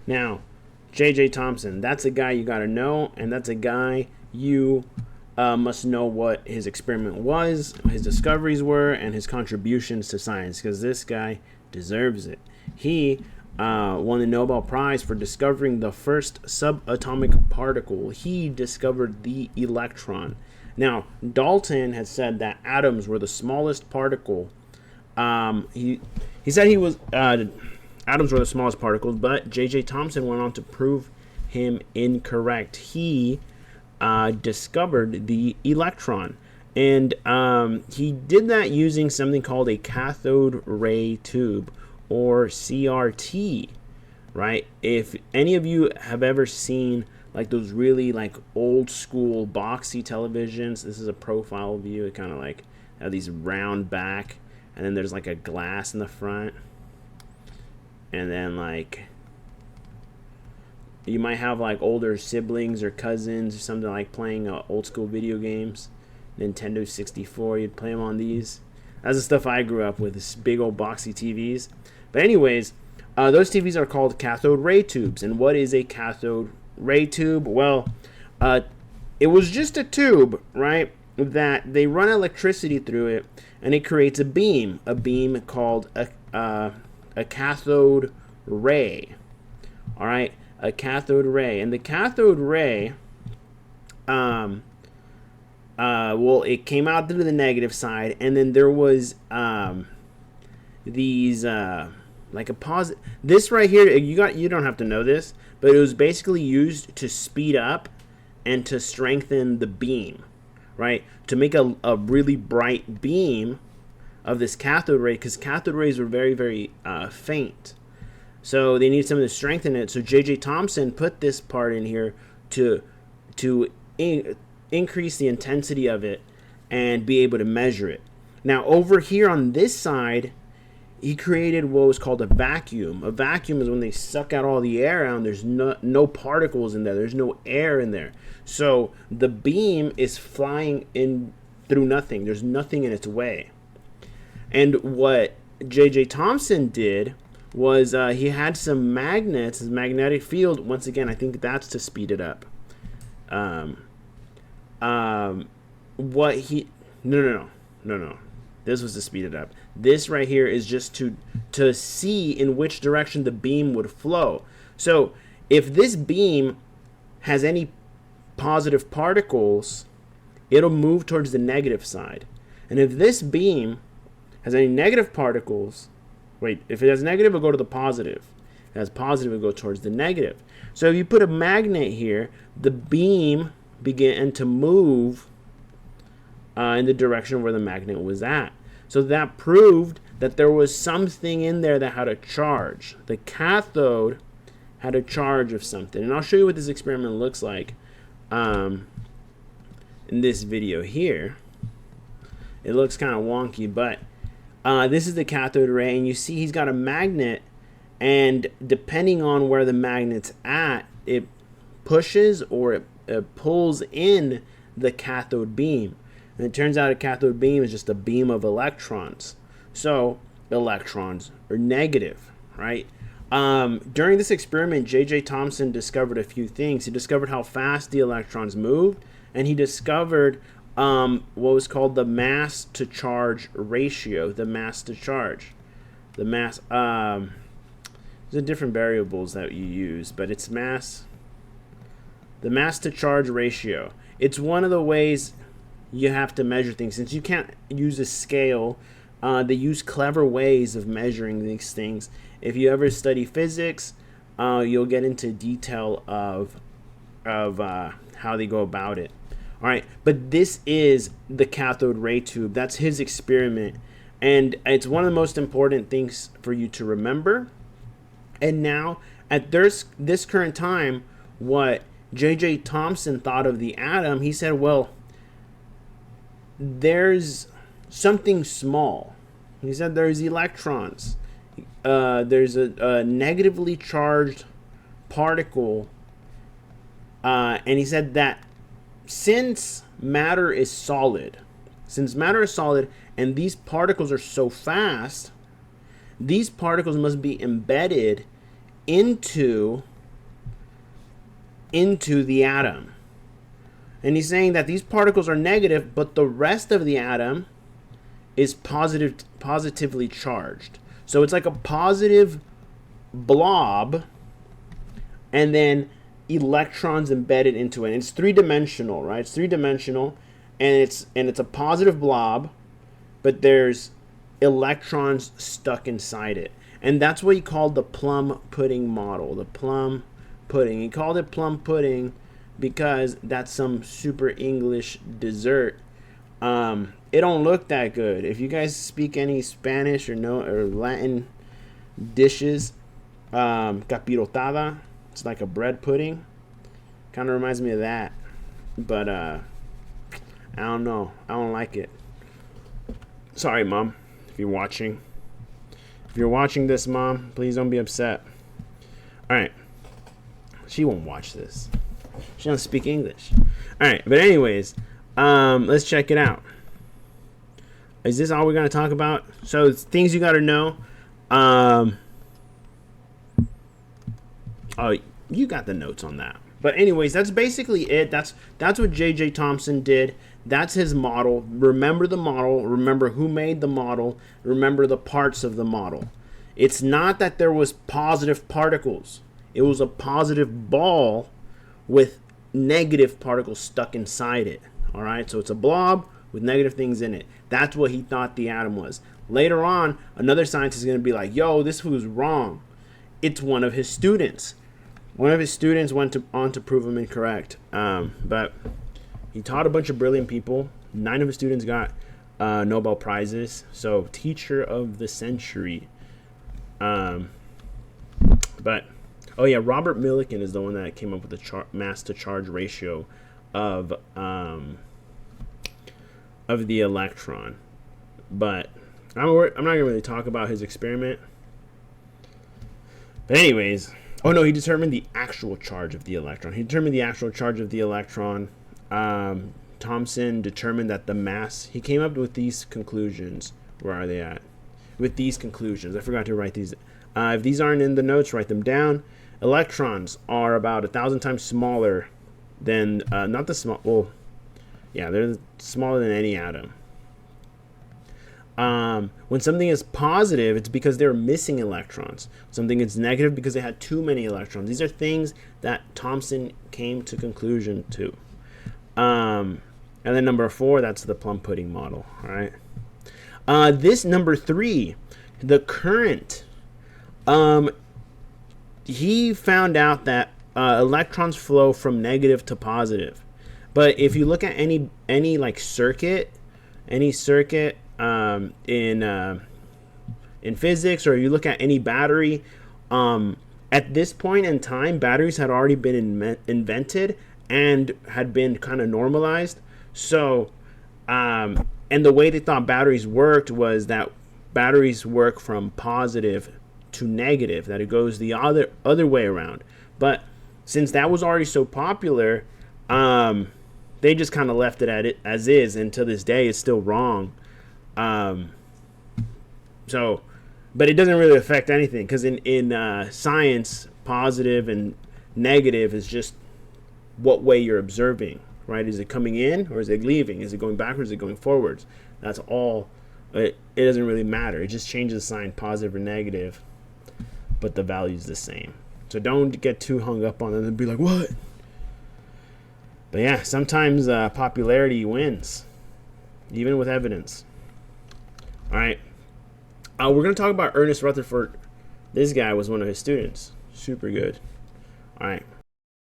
Now, J.J. Thompson, that's a guy you got to know, and that's a guy you must know what his experiment was, his discoveries were, and his contributions to science, because this guy deserves it. He won the Nobel Prize for discovering the first subatomic particle. He discovered the electron. Now, Dalton had said that atoms were the smallest particle. He said he was atoms were the smallest particles, but J.J. Thompson went on to prove him incorrect. He discovered the electron, and he did that using something called a cathode ray tube, or CRT, right? If any of you have ever seen like those really like old school boxy televisions, this is a profile view. It kind of like have these round back, and then there's like a glass in the front, and then like you might have like older siblings or cousins or something like playing old school video games. Nintendo 64, you'd play them on these. That's the stuff I grew up with, this big old boxy TVs. But anyways, those TVs are called cathode ray tubes. And what is a cathode ray tube? Well, it was just a tube, right, that they run electricity through it, and it creates a beam called a cathode ray. All right, a cathode ray. And the cathode ray, well, it came out through the negative side, and then there was these like a positive. This right here, you don't have to know this, but it was basically used to speed up and to strengthen the beam, right? To make a really bright beam of this cathode ray, because cathode rays were very, very faint. So they needed something to strengthen it. So J.J. Thompson put this part in here to increase the intensity of it and be able to measure it. Now over here on this side, he created what was called a vacuum. A vacuum is when they suck out all the air out and there's no particles in there. There's no air in there. So the beam is flying in through nothing. There's nothing in its way. And what J.J. Thompson did was he had some magnets, his magnetic field. Once again, I think that's to speed it up. What he no. This was to speed it up. This right here is just to see in which direction the beam would flow. So if this beam has any positive particles, it'll move towards the negative side. And if this beam has any negative particles, if it has negative, it'll go to the positive. If it has positive, it'll go towards the negative. So if you put a magnet here, the beam began to move in the direction where the magnet was at. So that proved that there was something in there that had a charge. The cathode had a charge of something. And I'll show you what this experiment looks like in this video here. It looks kind of wonky, but this is the cathode ray, and you see he's got a magnet, and depending on where the magnet's at, it pushes or it pulls in the cathode beam. And it turns out a cathode beam is just a beam of electrons. So electrons are negative, right? During this experiment, J.J. Thompson discovered a few things. He discovered how fast the electrons moved, and he discovered what was called the mass to charge ratio. The mass to charge. The mass, there's different variables that you use, but it's mass. The mass to charge ratio. It's one of the ways you have to measure things. Since you can't use a scale, they use clever ways of measuring these things. If you ever study physics, you'll get into detail of how they go about it. All right, but this is the cathode ray tube. That's his experiment, and it's one of the most important things for you to remember. And now, at this current time, what J.J. Thompson thought of the atom, he said, well, there's something small. He said there's electrons. There's a negatively charged particle. And he said that since matter is solid, and these particles are so fast, these particles must be embedded into into the atom. And he's saying that these particles are negative, but the rest of the atom is positively charged. So it's like a positive blob and then electrons embedded into it. And it's three-dimensional, right? It's three-dimensional, and it's a positive blob, but there's electrons stuck inside it. And that's what he called the plum pudding model. The plum pudding. He called it plum pudding because that's some super English dessert. It don't look that good. If you guys speak any Spanish or Latin dishes, capirotada, it's like a bread pudding. Kind of reminds me of that, but I don't know. I don't like it. Sorry, Mom, if you're watching. If you're watching this, Mom, please don't be upset. All right. She won't watch this. She doesn't speak English. All right, but anyways, let's check it out. Is this all we're going to talk about? So it's things you got to know. Oh, you got the notes on that. But anyways, that's basically it. That's what J.J. Thompson did. That's his model. Remember the model. Remember who made the model. Remember the parts of the model. It's not that there was positive particles. It was a positive ball with negative particles stuck inside it. All right, so it's a blob with negative things in it. That's what he thought the atom was. Later on, another scientist is going to be like, yo, this was wrong. It's one of his students. One of his students went on to prove him incorrect. But he taught a bunch of brilliant people. 9 of his students got Nobel Prizes. So, teacher of the century. But, oh yeah, Robert Millikan is the one that came up with the mass to charge ratio of the electron. But I'm not going to really talk about his experiment. But anyways, oh no, he determined the actual charge of the electron. He determined the actual charge of the electron. Thomson determined that the mass, he came up with these conclusions. Where are they at? With these conclusions. I forgot to write these. If these aren't in the notes, write them down. Electrons are about 1,000 times smaller than, not the small, well, yeah, they're smaller than any atom. When something is positive, it's because they're missing electrons. Something is negative because they had too many electrons. These are things that Thomson came to conclusion to. And then number 4, that's the plum pudding model. All right. This number 3, the current. He found out that electrons flow from negative to positive. But if you look at any like circuit, in physics, or you look at any battery, at this point in time, batteries had already been invented and had been kind of normalized. So, and the way they thought batteries worked was that batteries work from positive to negative, that it goes the other way around. But since that was already so popular, they just kind of left it at it as is, and to this day it's still wrong. So, but it doesn't really affect anything, because in science, positive and negative is just what way you're observing, right? Is it coming in or is it leaving? Is it going backwards? Is it going forwards? That's all. It doesn't really matter. It just changes the sign, positive or negative, but the value's the same. So don't get too hung up on it and be like, what? But yeah, sometimes popularity wins, even with evidence. All right. We're going to talk about Ernest Rutherford. This guy was one of his students. Super good. All right.